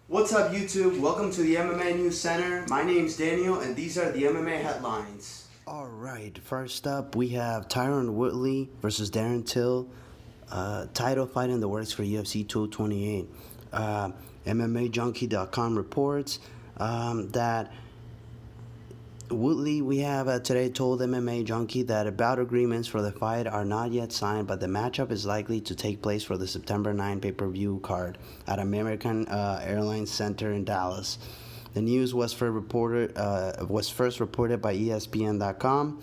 What's up, YouTube? Welcome to the MMA News Center. My name's Daniel, and these are the MMA headlines. All right, first up, we have Tyron Woodley versus Daren title fight in the works for UFC 228. MMAJunkie.com reports that Woodley, we have today told MMA Junkie that bout agreements for the fight are not yet signed, but the matchup is likely to take place for the September 9 pay-per-view card at American Airlines Center in Dallas. The news was first reported by ESPN.com.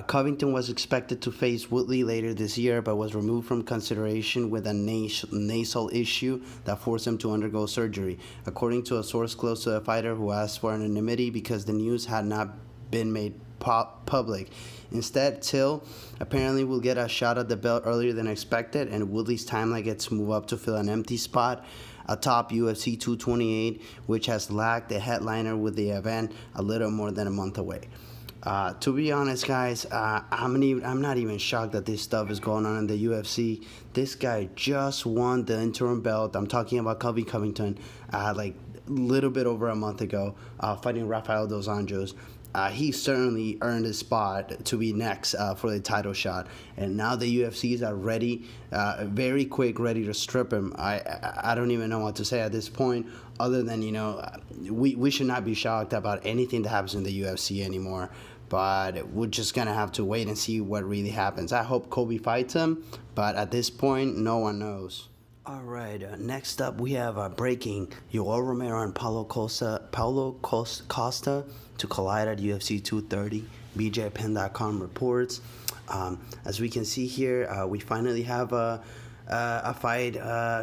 Covington was expected to face Woodley later this year, but was removed from consideration with a nasal issue that forced him to undergo surgery, according to a source close to the fighter who asked for anonymity because the news had not been made public. Instead, Till apparently will get a shot at the belt earlier than expected, and Woodley's timeline gets moved up to fill an empty spot atop UFC 228, which has lacked a headliner with the event a little more than a month away. To be honest, guys, I'm not even shocked that this stuff is going on in the UFC. This guy just won the interim belt. I'm talking about Colby Covington, like a little bit over a month ago, fighting Rafael Dos Anjos. He certainly earned his spot to be next for the title shot, and now the UFCs are ready, very quick, ready to strip him. I don't even know what to say at this point, other than we should not be shocked about anything that happens in the UFC anymore. But we're just gonna have to wait and see what really happens. I hope Colby fights him, but at this point, no one knows. All right, next up we have breaking Yoel Romero and Paulo Costa to collide at UFC 230. BJPen.com reports. As we can see here, we finally have a fight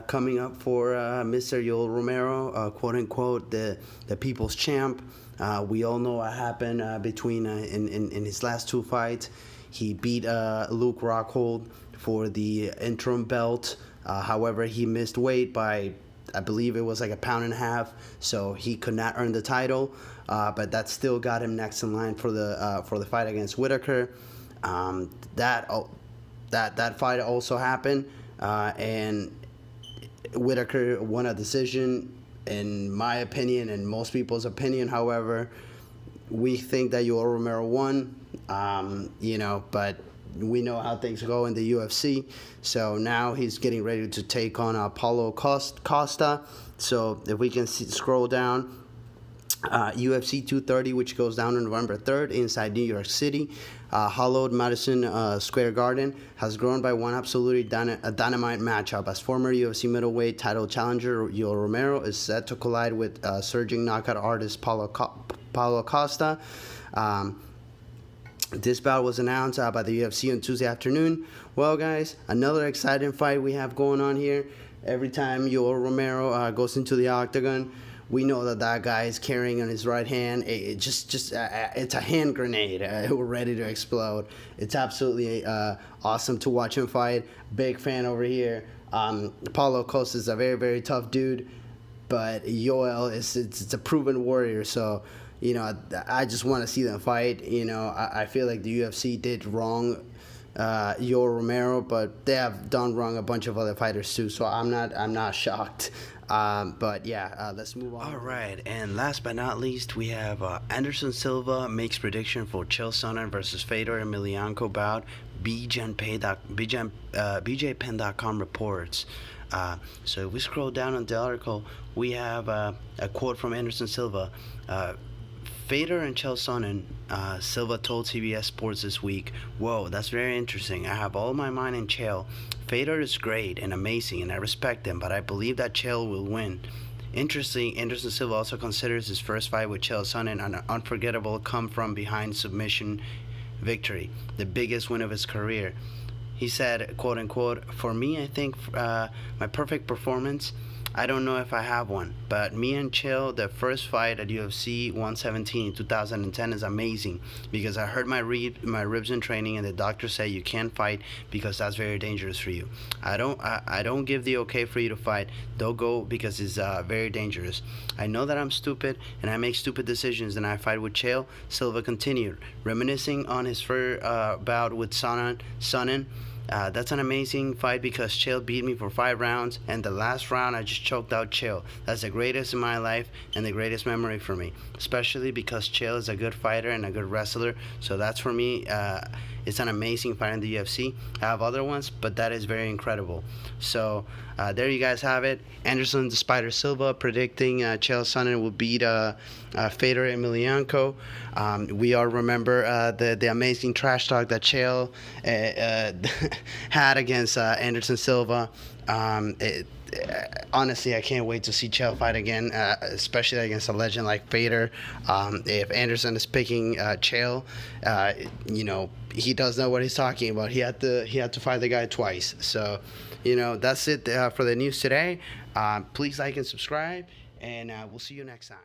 coming up for Mr. Yoel Romero, quote unquote, the people's champ. We all know what happened between in his last two fights. He beat Luke Rockhold for the interim belt. However, he missed weight by, I believe it was like a pound and a half, so he could not earn the title. But that still got him next in line for the fight against Whitaker. That fight also happened, and Whitaker won a decision. In my opinion, and most people's opinion, however, we think that Yoel Romero won. But we know how things go in the UFC. So now he's getting ready to take on Paulo Costa. So if we can scroll down, UFC 230, which goes down on November 3rd inside New York City. Hallowed Madison Square Garden has grown by one absolutely dynamite matchup, as former UFC middleweight title challenger Yoel Romero is set to collide with surging knockout artist Paulo Costa. This bout was announced by the UFC on Tuesday afternoon. Well, guys, another exciting fight we have going on here. Every time Yoel Romero goes into the octagon, we know that guy is carrying on his right hand. It's a hand grenade. We're ready to explode. It's absolutely awesome to watch him fight. Big fan over here. Paulo Costa is a very, very tough dude, but Yoel it's a proven warrior. So I just want to see them fight. I feel like the UFC did wrong Yoel Romero, but they have done wrong a bunch of other fighters too. So I'm not shocked. But yeah, let's move on. All right, and last but not least, we have Anderson Silva makes prediction for Chael Sonnen versus Fedor Emelianenko bout. BJPen.com reports. So if we scroll down on the article, we have a quote from Anderson Silva. Fedor and Chael Sonnen, Silva told CBS Sports this week, "Whoa, that's very interesting. I have all my mind in Chael. Fedor is great and amazing, and I respect him, but I believe that Chael will win." Interesting, Anderson Silva also considers his first fight with Chael Sonnen an unforgettable come-from-behind submission victory, the biggest win of his career. He said, quote unquote, "For me, I think my perfect performance, I don't know if I have one, but me and Chael, the first fight at UFC 117 in 2010 is amazing because I hurt my ribs in training, and the doctor said you can't fight because that's very dangerous for you. I don't give the okay for you to fight. Don't go because it's very dangerous. I know that I'm stupid and I make stupid decisions, and I fight with Chael." Silva continued, reminiscing on his first bout with Sonnen. That's an amazing fight because Chael beat me for 5 rounds, and the last round I just choked out Chael. That's the greatest in my life and the greatest memory for me, especially because Chael is a good fighter and a good wrestler. So that's for me. It's an amazing fight in the UFC. I have other ones, but that is very incredible. So there you guys have it. Anderson the Spider Silva predicting Chael Sonnen will beat Fedor Emelianenko. We all remember the amazing trash talk that Chael had against Anderson Silva. Honestly, I can't wait to see Chael fight again, especially against a legend like Fedor. If Anderson is picking Chael, he does know what he's talking about. He had to fight the guy twice. So, that's it for the news today. Please like and subscribe, and we'll see you next time.